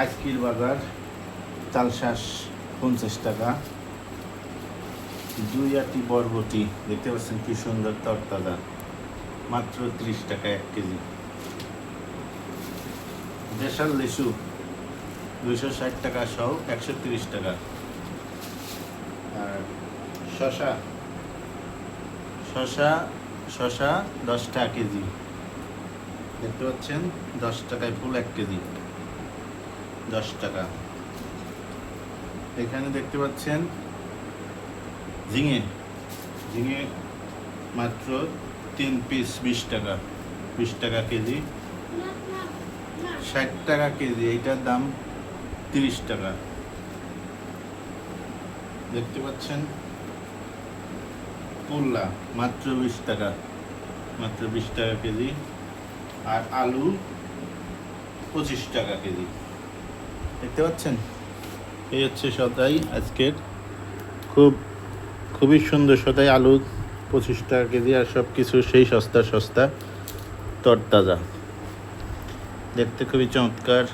আজকের বাজার চাল শাঁস 50 টাকা, 2 আটি বরবটি দেখতে পাচ্ছেন কি সুন্দর তরতাজা, মাত্র 30 টাকা 1 কেজি। দেশাল লিচু 260 টাকা সহ 130 টাকা। আর শশা শশা শশা 10 টাকা কেজি, দেখতে পাচ্ছেন 10 টাকায় ফুল 1 কেজি, 10 টাকা। এখানে দেখতে পাচ্ছেন ঝিঙে ঝিঙে মাত্র 3 পিস 20 টাকা, 20 টাকা কেজি, 60 টাকা কেজি। এইটার দাম 30 টাকা। দেখতে পাচ্ছেন করলা মাত্র 20 টাকা, মাত্র 20 টাকা কেজি। আর আলু 25 টাকা কেজি, দেখতে পাচ্ছেন। এই হচ্ছে সদাই আজকের, খুবই সুন্দর সদাই। আলু 25 টাকা কেজি, আর সব কিছু সেই সস্তা তরতাজা, দেখতে খুবই চমৎকার।